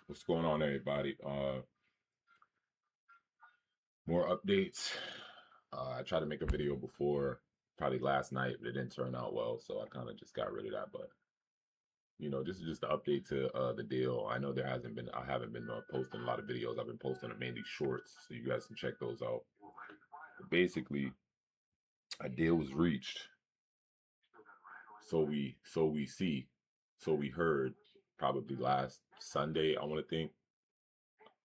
What's going on, everybody? More updates. I tried to make a video before, probably last night, but it didn't turn out well, so I kind of just got rid of that. But this is just the update to the deal. I know I haven't been posting a lot of videos. I've been posting mainly shorts, so you guys can check those out. But basically, a deal was reached. So we heard probably last Sunday, I want to think,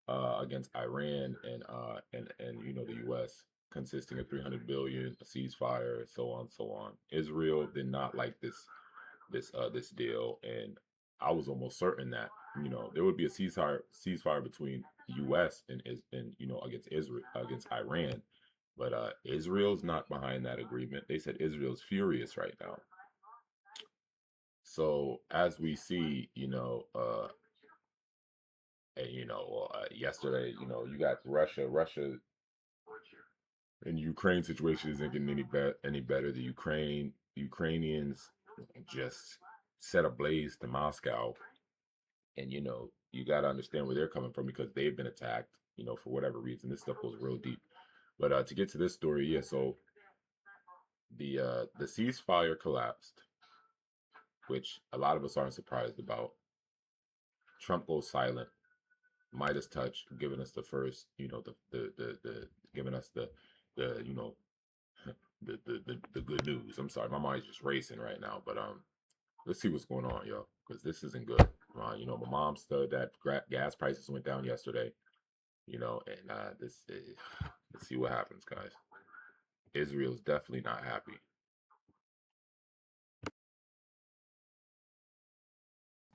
against Iran and the U.S. consisting of 300 billion, a ceasefire, so on, so on. Israel did not like this deal, and I was almost certain that there would be a ceasefire between U.S. and against Israel, against Iran, but Israel's not behind that agreement. They said Israel's furious right now. So as we see, yesterday, you got Russia and Ukraine situation isn't getting any better. The Ukrainians just set ablaze to Moscow, and you got to understand where they're coming from because they've been attacked, for whatever reason. This stuff goes real deep. But to get to this story, yeah, so the ceasefire collapsed, which a lot of us aren't surprised about. Trump goes silent. Midas touch, giving us the first, giving us the the good news. I'm sorry, my mind's just racing right now, but let's see what's going on, yo, because this isn't good. My mom said that gas prices went down yesterday, and let's see what happens, guys. Israel's definitely not happy.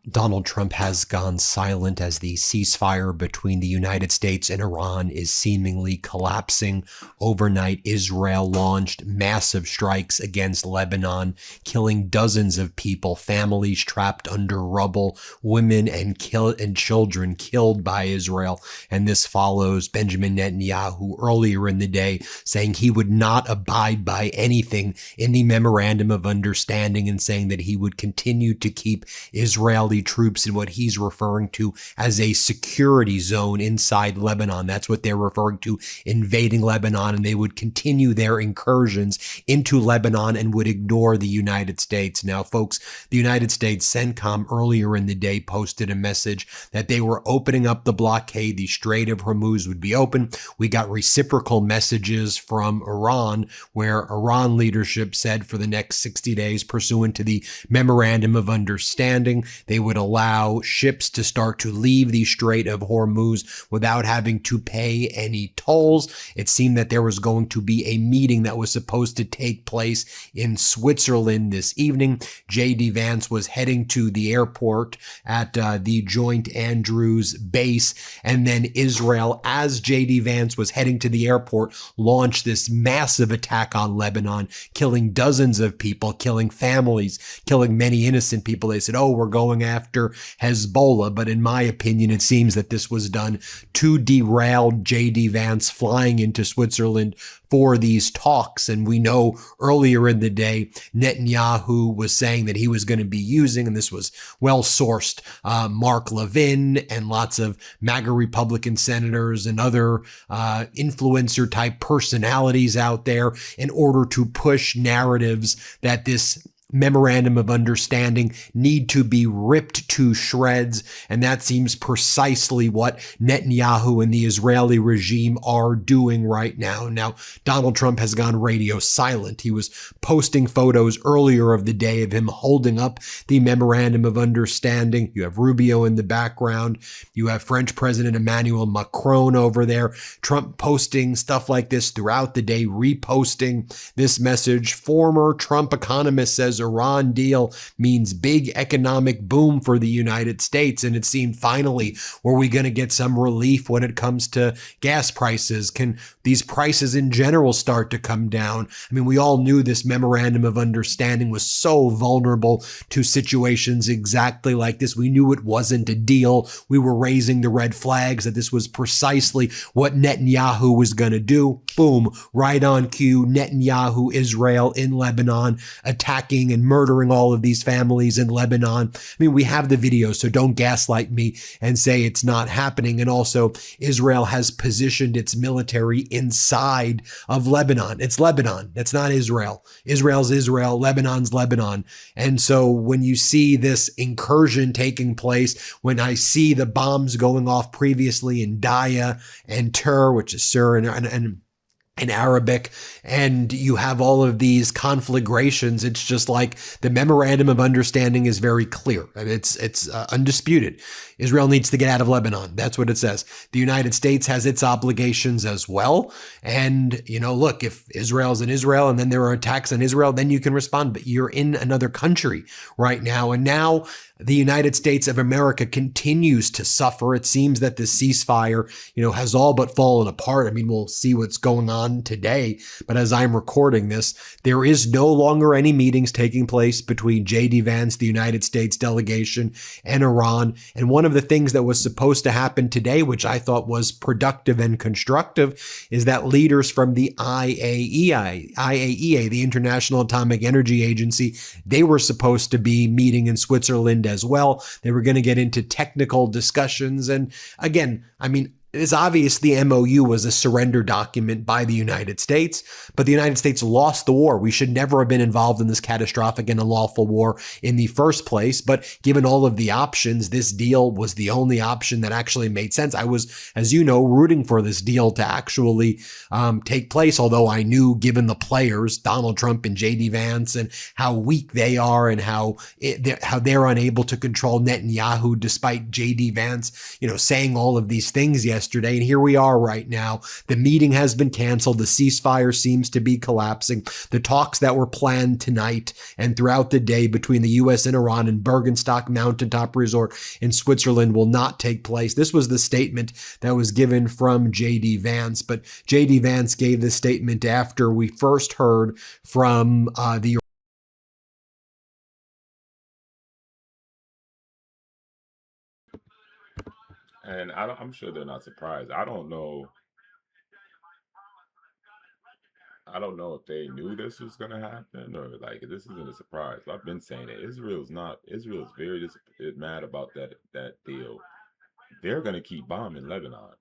Donald Trump has gone silent as the ceasefire between the United States and Iran is seemingly collapsing. Overnight, Israel launched massive strikes against Lebanon, killing dozens of people, families trapped under rubble, women and children killed by Israel. And this follows Benjamin Netanyahu earlier in the day saying he would not abide by anything in the memorandum of understanding and saying that he would continue to keep Israeli troops in what he's referring to as a security zone inside Lebanon. That's what they're referring to, invading Lebanon, and they would continue their incursions into Lebanon and would ignore the United States. Now, folks, the United States CENTCOM earlier in the day posted a message that they were opening up the blockade. The Strait of Hormuz would be open. We got reciprocal messages from Iran, where Iran leadership said for the next 60 days, pursuant to the memorandum of understanding, they would allow ships to start to leave the Strait of Hormuz without having to pay any tolls. It seemed that there was going to be a meeting that was supposed to take place in Switzerland this evening. J.D. Vance was heading to the airport at the Joint Andrews base, and then Israel, as J.D. Vance was heading to the airport, launched this massive attack on Lebanon, killing dozens of people, killing families, killing many innocent people. They said, oh, we're going after Hezbollah, but in my opinion, it seems that this was done to derail J.D. Vance flying into Switzerland for these talks. And we know earlier in the day, Netanyahu was saying that he was going to be using, and this was well-sourced, Mark Levin and lots of MAGA Republican senators and other influencer-type personalities out there in order to push narratives that this memorandum of understanding need to be ripped to shreds. And that seems precisely what Netanyahu and the Israeli regime are doing right now. Now, Donald Trump has gone radio silent. He was posting photos earlier of the day of him holding up the memorandum of understanding. You have Rubio in the background. You have French President Emmanuel Macron over there. Trump posting stuff like this throughout the day, reposting this message. Former Trump economist says Iran deal means big economic boom for the United States. And it seemed finally, were we going to get some relief when it comes to gas prices? Can these prices in general start to come down? I mean, we all knew this memorandum of understanding was so vulnerable to situations exactly like this. We knew it wasn't a deal. We were raising the red flags that this was precisely what Netanyahu was going to do. Boom, right on cue. Netanyahu, Israel in Lebanon, attacking raiding and murdering all of these families in Lebanon. I mean, we have the video, so don't gaslight me and say it's not happening. And also, Israel has positioned its military inside of Lebanon. It's Lebanon. It's not Israel. Israel's Israel. Lebanon's Lebanon. And so when you see this incursion taking place, when I see the bombs going off previously in Daya and Tur, which is Sur and in Arabic, and you have all of these conflagrations, it's just like the memorandum of understanding is very clear. It's undisputed. Israel needs to get out of Lebanon. That's what it says. The United States has its obligations as well. And, look, if Israel's in Israel and then there are attacks on Israel, then you can respond. But you're in another country right now. And now the United States of America continues to suffer. It seems that the ceasefire, has all but fallen apart. I mean, we'll see what's going on today. But as I'm recording this, there is no longer any meetings taking place between J.D. Vance, the United States delegation, and Iran. And one of the things that was supposed to happen today, which I thought was productive and constructive, is that leaders from the IAEA, the International Atomic Energy Agency, they were supposed to be meeting in Switzerland as well. They were going to get into technical discussions. And again, I mean, it's obvious the MOU was a surrender document by the United States, but the United States lost the war. We should never have been involved in this catastrophic and unlawful war in the first place. But given all of the options, this deal was the only option that actually made sense. I was, as you know, rooting for this deal to actually take place, although I knew, given the players, Donald Trump and J.D. Vance, and how weak they are and how they're unable to control Netanyahu, despite J.D. Vance, saying all of these things yesterday. And here we are right now. The meeting has been canceled. The ceasefire seems to be collapsing. The talks that were planned tonight and throughout the day between the U.S. and Iran in Bergenstock Mountaintop Resort in Switzerland will not take place. This was the statement that was given from J.D. Vance, but J.D. Vance gave this statement after we first heard from the And I'm sure they're not surprised. I don't know. I don't know if they knew this was going to happen or like this isn't a surprise. I've been saying it. Israel's very mad about that deal. They're going to keep bombing Lebanon,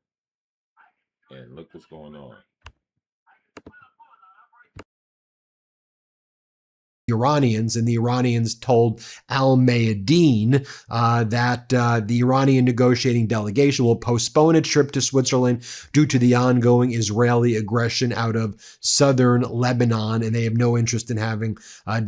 and look what's going on. Iranians, and the Iranians told Al Mayadeen that the Iranian negotiating delegation will postpone its trip to Switzerland due to the ongoing Israeli aggression out of southern Lebanon, and they have no interest in having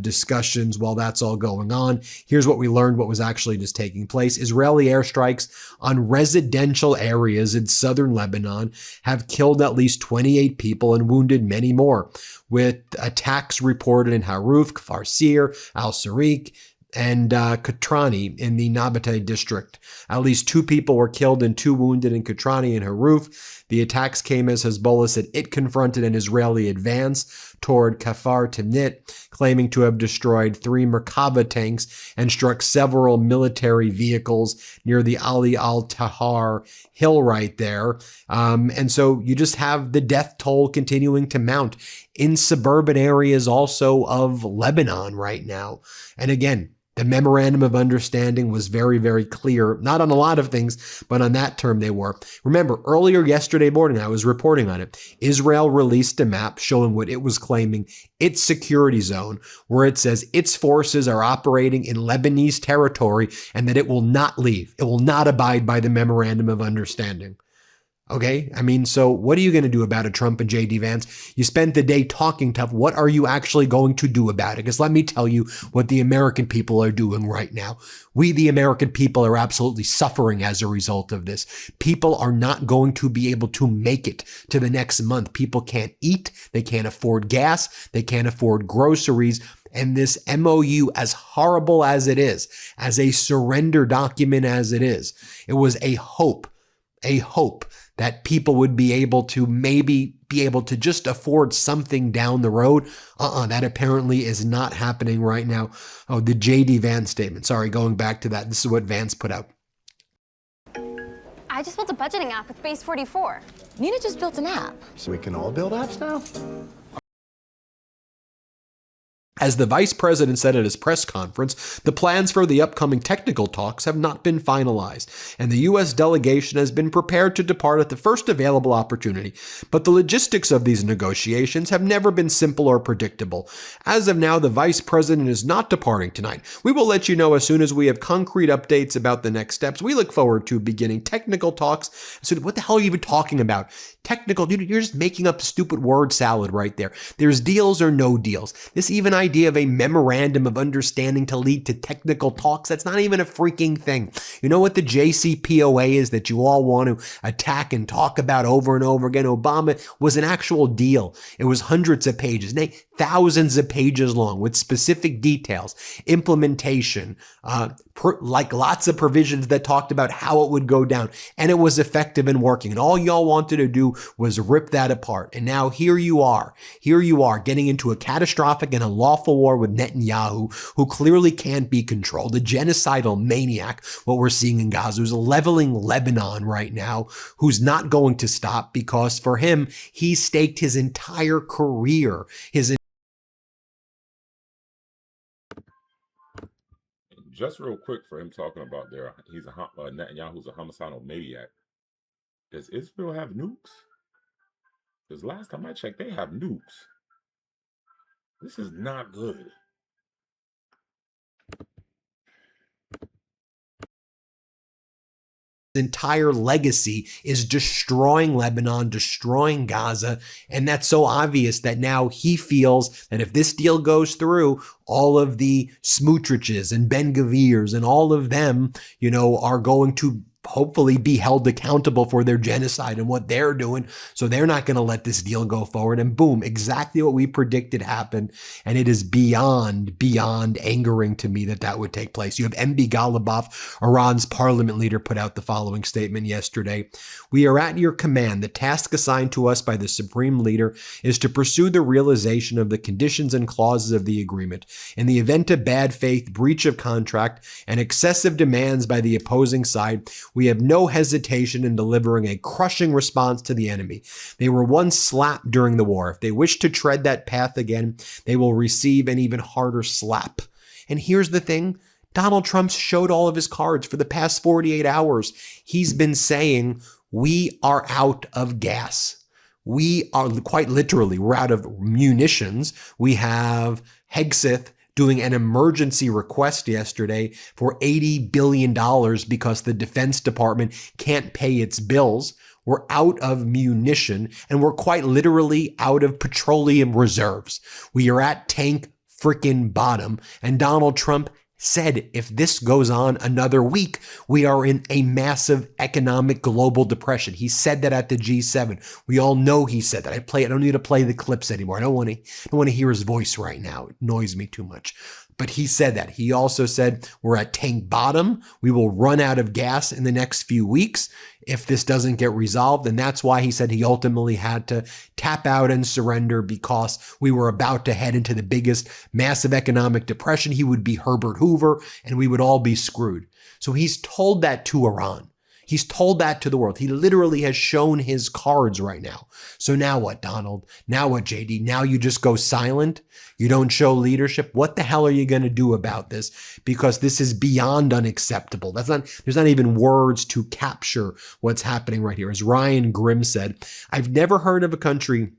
discussions while that's all going on. Here's what we learned, what was actually just taking place. Israeli airstrikes on residential areas in southern Lebanon have killed at least 28 people and wounded many more, with attacks reported in Haruf, Farsir, Al-Sariq, and Katrani in the Nabateh district. At least 2 people were killed and 2 wounded in Katrani and Haruf. The attacks came as Hezbollah said it confronted an Israeli advance toward Kafar Timnit, claiming to have destroyed 3 Merkava tanks and struck several military vehicles near the Ali al-Tahar hill right there. And so you just have the death toll continuing to mount in suburban areas also of Lebanon right now. And again, the memorandum of understanding was very, very clear, not on a lot of things, but on that term they were. Remember, earlier yesterday morning, I was reporting on it. Israel released a map showing what it was claiming its security zone, where it says its forces are operating in Lebanese territory and that it will not leave. It will not abide by the memorandum of understanding. Okay, I mean, so what are you going to do about it, Trump and J.D. Vance? You spent the day talking tough. What are you actually going to do about it? Because let me tell you what the American people are doing right now. We, the American people, are absolutely suffering as a result of this. People are not going to be able to make it to the next month. People can't eat. They can't afford gas. They can't afford groceries. And this MOU, as horrible as it is, as a surrender document as it is, it was a hope that people would be able to maybe be able to just afford something down the road. That apparently is not happening right now. Oh, the J.D. Vance statement. Sorry, going back to that. This is what Vance put out. I just built a budgeting app with Base 44. Nina just built an app. So we can all build apps now? As the vice president said at his press conference, the plans for the upcoming technical talks have not been finalized, and the U.S. delegation has been prepared to depart at the first available opportunity. But the logistics of these negotiations have never been simple or predictable. As of now, the vice president is not departing tonight. We will let you know as soon as we have concrete updates about the next steps. We look forward to beginning technical talks. So what the hell are you even talking about? Technical, dude, you're just making up stupid word salad right there. There's deals or no deals. This even idea of a memorandum of understanding to lead to technical talks, that's not even a freaking thing. You know what the JCPOA is that you all want to attack and talk about over and over again? Obama was an actual deal. It was hundreds of pages, thousands of pages long with specific details, implementation, like lots of provisions that talked about how it would go down, and it was effective and working. And all y'all wanted to do was rip that apart. And now here you are getting into a catastrophic and unlawful war with Netanyahu, who clearly can't be controlled, a genocidal maniac, what we're seeing in Gaza, who's leveling Lebanon right now, who's not going to stop because for him, he staked his entire career, Just real quick for him talking about Netanyahu's a homicidal maniac. Does Israel have nukes? Because last time I checked, they have nukes. This is not good. entire legacy is destroying Lebanon, destroying Gaza. And that's so obvious that now he feels that if this deal goes through, all of the Smotriches and Ben-Gavirs and all of them, are going to hopefully be held accountable for their genocide and what they're doing. So they're not going to let this deal go forward. And boom, exactly what we predicted happened. And it is beyond angering to me that would take place. You have MB Ghalibaf, Iran's parliament leader, put out the following statement yesterday. We are at your command. The task assigned to us by the supreme leader is to pursue the realization of the conditions and clauses of the agreement. In the event of bad faith, breach of contract, and excessive demands by the opposing side, we have no hesitation in delivering a crushing response to the enemy. They were once slapped during the war. If they wish to tread that path again, they will receive an even harder slap. And here's the thing. Donald Trump showed all of his cards for the past 48 hours. He's been saying, we are out of gas. We are quite literally, we're out of munitions. We have Hegseth doing an emergency request yesterday for $80 billion because the Defense Department can't pay its bills. We're out of munition, and we're quite literally out of petroleum reserves. We are at tank freaking bottom, and Donald Trump said if this goes on another week, we are in a massive economic global depression. He said that at the G7. We all know he said that. I don't need to play the clips anymore. I don't want to hear his voice right now. It annoys me too much. But he said that. He also said we're at tank bottom. We will run out of gas in the next few weeks if this doesn't get resolved. And that's why he said he ultimately had to tap out and surrender, because we were about to head into the biggest massive economic depression. He would be Herbert Hoover and we would all be screwed. So he's told that to Iran. He's told that to the world. He literally has shown his cards right now. So now what, Donald? Now what, JD? Now you just go silent? You don't show leadership? What the hell are you going to do about this? Because this is beyond unacceptable. There's not even words to capture what's happening right here. As Ryan Grimm said, I've never heard of a country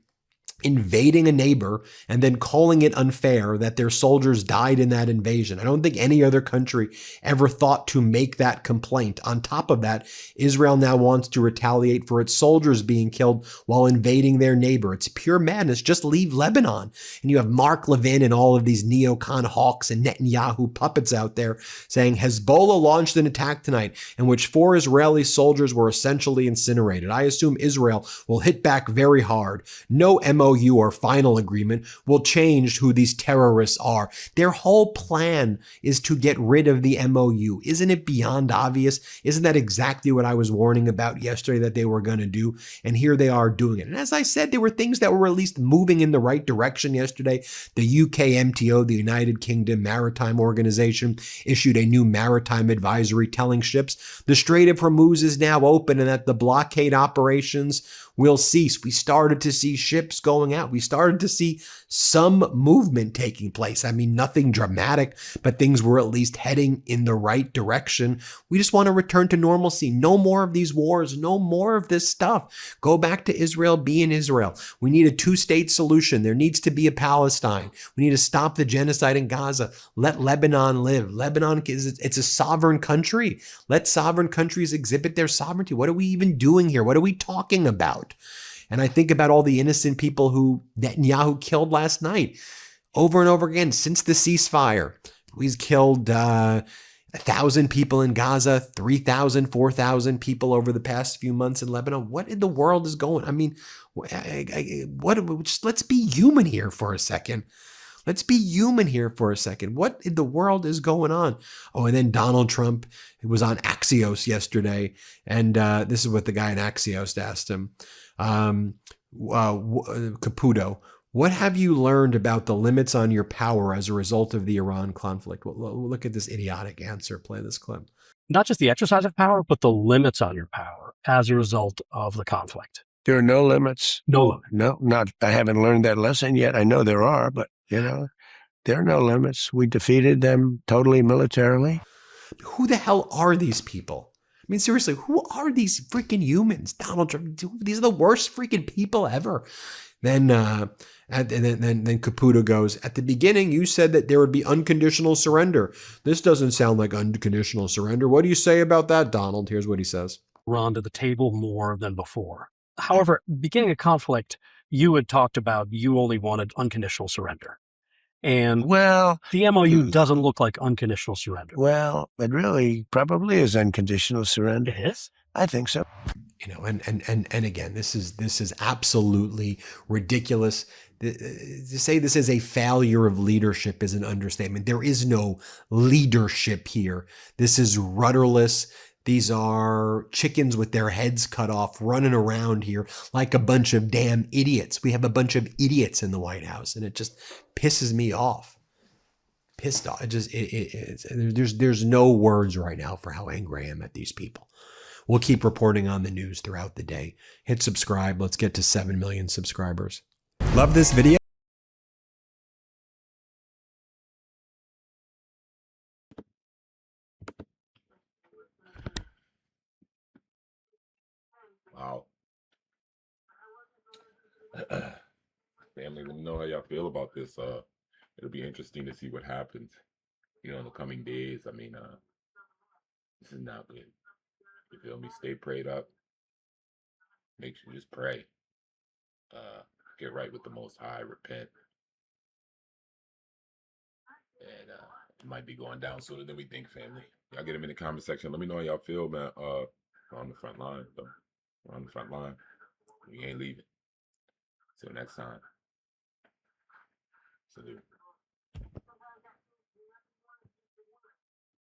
invading a neighbor and then calling it unfair that their soldiers died in that invasion. I don't think any other country ever thought to make that complaint. On top of that, Israel now wants to retaliate for its soldiers being killed while invading their neighbor. It's pure madness. Just leave Lebanon. And you have Mark Levin and all of these neocon hawks and Netanyahu puppets out there saying Hezbollah launched an attack tonight in which 4 Israeli soldiers were essentially incinerated. I assume Israel will hit back very hard. No MOU or final agreement will change who these terrorists are. Their whole plan is to get rid of the MOU. Isn't it beyond obvious? Isn't that exactly what I was warning about yesterday that they were going to do? And here they are doing it. And as I said, there were things that were at least moving in the right direction yesterday. The UK MTO, the United Kingdom Maritime Organization, issued a new maritime advisory telling ships the Strait of Hormuz is now open and that the blockade operations will cease. We started to see ships going out. We started to see some movement taking place. I mean, nothing dramatic, but things were at least heading in the right direction. We just want to return to normalcy. No more of these wars. No more of this stuff. Go back to Israel. Be in Israel. We need a two-state solution. There needs to be a Palestine. We need to stop the genocide in Gaza. Let Lebanon live. Lebanon it's a sovereign country. Let sovereign countries exhibit their sovereignty. What are we even doing here? What are we talking about? And I think about all the innocent people who Netanyahu killed last night over and over again since the ceasefire. He's killed 1,000 people in Gaza, 3,000, 4,000 people over the past few months in Lebanon. What in the world is going on? I mean, let's be human here for a second. Let's be human here for a second. What in the world is going on? Oh, and then Donald Trump was on Axios yesterday, and this is what the guy in Axios asked him. Caputo, what have you learned about the limits on your power as a result of the Iran conflict? Well, look at this idiotic answer. Play this clip. Not just the exercise of power, but the limits on your power as a result of the conflict. There are no limits. No limit. No, not. I haven't learned that lesson yet. I know there are, but there are no limits. We defeated them totally militarily. Who the hell are these people? I mean, seriously, who are these freaking humans? Donald Trump, these are the worst freaking people ever. Then Caputo goes, at the beginning, you said that there would be unconditional surrender. This doesn't sound like unconditional surrender. What do you say about that, Donald? Here's what he says. Run to the table more than before. However, beginning a conflict, you had talked about you only wanted unconditional surrender. And the MOU doesn't look like unconditional surrender. Well, it really probably is unconditional surrender. It is? I think so. And again, this is absolutely ridiculous. To say this is a failure of leadership is an understatement. There is no leadership here. This is rudderless. These are chickens with their heads cut off running around here like a bunch of damn idiots. We have a bunch of idiots in the White House, and it just pisses me off. Pissed off. There's no words right now for how angry I am at these people. We'll keep reporting on the news throughout the day. Hit subscribe. Let's get to 7 million subscribers. Love this video? Wow. Family, let me know how y'all feel about this. It'll be interesting to see what happens, in the coming days. I mean, this is not good. You feel me? Stay prayed up. Make sure you just pray. Get right with the Most High. Repent. And it might be going down sooner than we think, family. Y'all get them in the comment section. Let me know how y'all feel, man. We're on the front line, though. We're on the front line. We ain't leaving. Till next time. Salute.